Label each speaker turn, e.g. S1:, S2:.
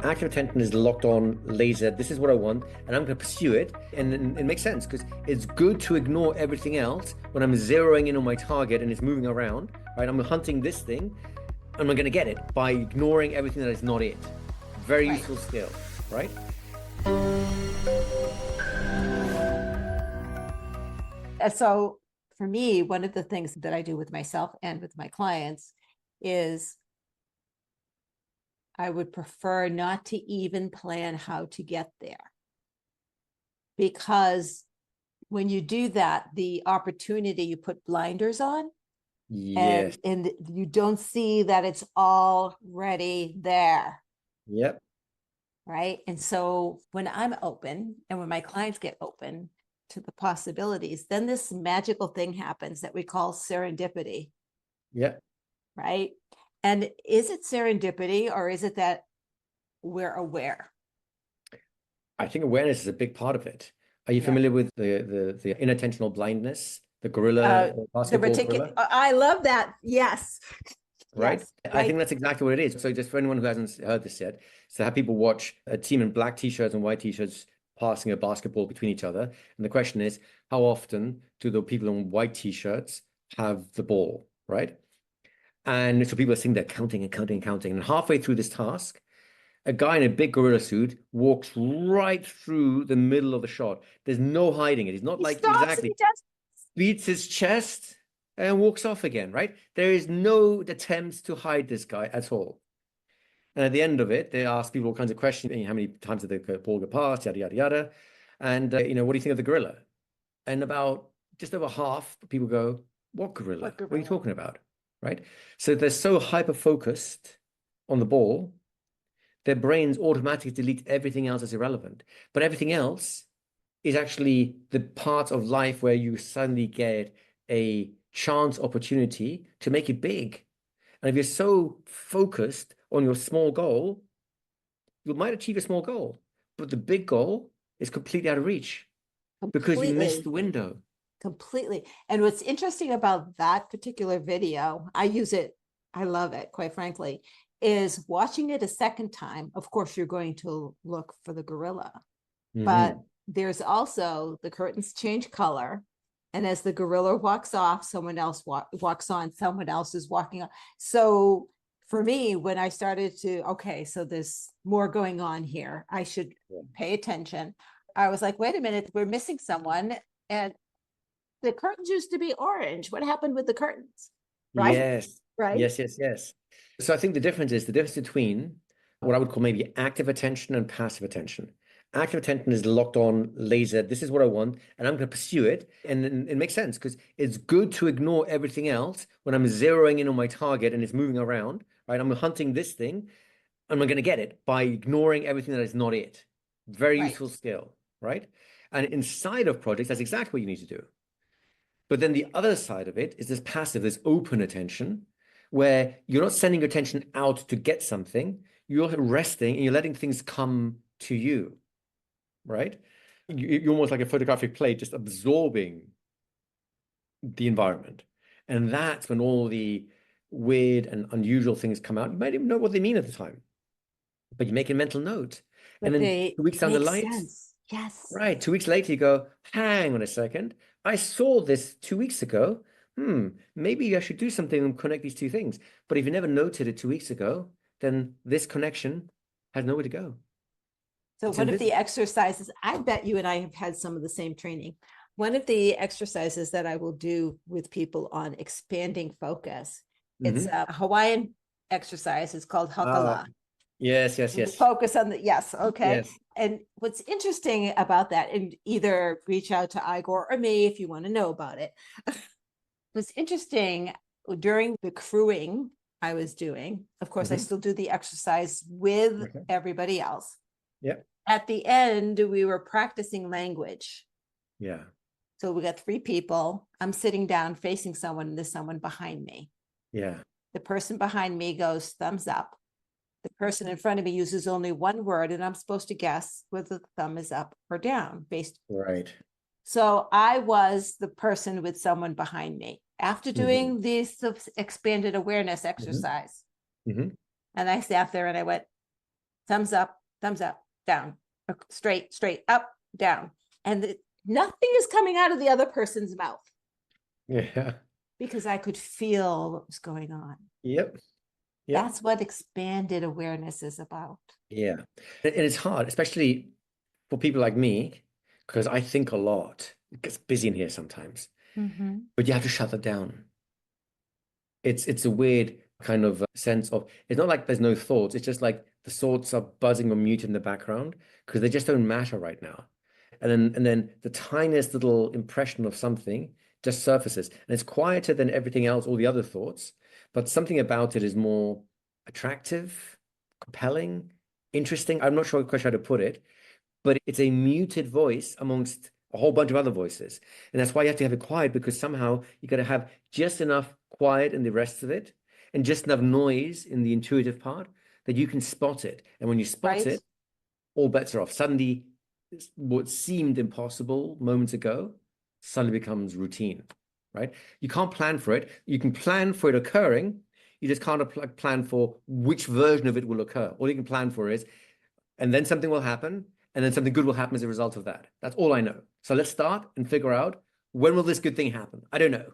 S1: Active attention is locked on, laser. This is what I want, and I'm going to pursue it. And it makes sense because it's good to ignore everything else when I'm zeroing in on my target and it's moving around, right? I'm hunting this thing, and I'm going to get it by ignoring everything that is not it. Very
S2: Right.
S1: useful skill, right?
S2: And so for me, one of the things that I do with myself and with my clients is I would prefer not to even plan how to get there. Because when you do that, the opportunity, you put blinders on
S1: Yes.
S2: and you don't see that it's already there.
S1: Yep.
S2: Right. And so when I'm open and when my clients get open to the possibilities, then this magical thing happens that we call serendipity.
S1: Yep.
S2: Right. And is it serendipity or is it that we're aware?
S1: I think awareness is a big part of it. Are you
S2: Yeah.
S1: familiar with the inattentional blindness, the gorilla, basketball gorilla?
S2: I love that. Yes.
S1: Right?
S2: Yes.
S1: I think that's exactly what it is. So just for anyone who hasn't heard this yet, so have people watch a team in black t-shirts and white t-shirts passing a basketball between each other. And the question is, how often do the people in white t-shirts have the ball, right? And so people are sitting there counting and counting and counting. And halfway through this task, a guy in a big gorilla suit walks right through the middle of the shot. There's no hiding it. He's not
S2: He
S1: like
S2: stops and
S1: exactly
S2: he does.
S1: beats his chest and walks off again, right? There is no attempts to hide this guy at all. And at the end of it, they ask people all kinds of questions. How many times did the ball get past? Yada, yada, yada. And, what do you think of the gorilla? And about just over half people go, what gorilla?
S2: What
S1: What are you
S2: gorilla?
S1: talking about? Right? So they're so hyper-focused on the ball, their brains automatically delete everything else as irrelevant. But everything else is actually the part of life where you suddenly get a chance opportunity to make it big. And if you're so focused on your small goal, you might achieve a small goal, but the big goal is completely out of reach because you missed
S2: Completely.
S1: the window.
S2: Completely. And what's interesting about that particular video, I use it, I love it, quite frankly, is watching it a second time. Of course, you're going to look for the gorilla, but there's also the curtains change color. And as the gorilla walks off, someone else walks on, someone else is walking on. So for me, when I started to, okay, so there's more going on here, I should pay attention. I was like, wait a minute, we're missing someone. And the curtains used to be orange. What happened with the curtains? Right?
S1: Yes,
S2: Right?
S1: yes, yes, yes. So I think the difference is the difference between what I would call maybe active attention and passive attention. Active attention is locked on, laser. This is what I want, and I'm going to pursue it. And it makes sense because it's good to ignore everything else when I'm zeroing in on my target and it's moving around, right? I'm hunting this thing, and I'm going to get it by ignoring everything that is not it. Very
S2: Right.
S1: useful skill, right? And inside of projects, that's exactly what you need to do. But then the other side of it is this passive, this open attention, where you're not sending your attention out to get something, you're resting and you're letting things come to you, right? You're almost like a photographic plate, just absorbing the environment. And that's when all the weird and unusual things come out. You might even know what they mean at the time, but you make a mental note. And
S2: But
S1: then
S2: they
S1: 2 weeks down the
S2: make
S1: line,
S2: sense. Yes.
S1: right, 2 weeks later, you go, hang on a second. I saw this 2 weeks ago. Maybe I should do something and connect these two things. But if you never noted it 2 weeks ago, then this connection has nowhere to go.
S2: So
S1: It's
S2: one of the
S1: invisible.
S2: exercises, I bet you and I have had some of the same training. One of the exercises that I will do with people on expanding focus, it's a Hawaiian exercise. It's called
S1: Ah,
S2: Hakala.
S1: yes, yes,
S2: You
S1: yes,
S2: focus on the, yes, okay.
S1: yes.
S2: And what's interesting about that, and either reach out to Igor or me if you want to know about it. What's interesting during the crewing I was doing, of course, I still do the exercise with
S1: Okay.
S2: everybody else.
S1: Yeah,
S2: At the end, we were practicing language.
S1: yeah,
S2: So we got 3 people. I'm sitting down facing someone, and there's someone behind me.
S1: yeah.
S2: The person behind me goes thumbs up. The person in front of me uses only one word, and I'm supposed to guess whether the thumb is up or down based.
S1: Right.
S2: So I was the person with someone behind me after doing this expanded awareness exercise.
S1: Hmm.
S2: And I sat there and I went, thumbs up, down, straight, up, down. And nothing is coming out of the other person's mouth.
S1: Yeah.
S2: Because I could feel what was going on.
S1: Yep.
S2: That's what expanded awareness is about.
S1: Yeah. And it's hard, especially for people like me, because I think a lot. It gets busy in here sometimes. But you have to shut it down. It's a weird kind of sense of, it's not like there's no thoughts. It's just like the thoughts are buzzing or muted in the background because they just don't matter right now. And then the tiniest little impression of something just surfaces. And it's quieter than everything else, all the other thoughts, but something about it is more attractive, compelling, interesting. I'm not sure quite how to put it, but it's a muted voice amongst a whole bunch of other voices. And that's why you have to have it quiet, because somehow you got to have just enough quiet in the rest of it and just enough noise in the intuitive part that you can spot it. And when you spot it, all bets are off. Suddenly, what seemed impossible moments ago suddenly becomes routine, right? You can't plan for it. You can plan for it occurring. You just can't plan for which version of it will occur. All you can plan for is, and then something will happen, and then something good will happen as a result of that. That's all I know. So let's start and figure out, when will this good thing happen? I don't know.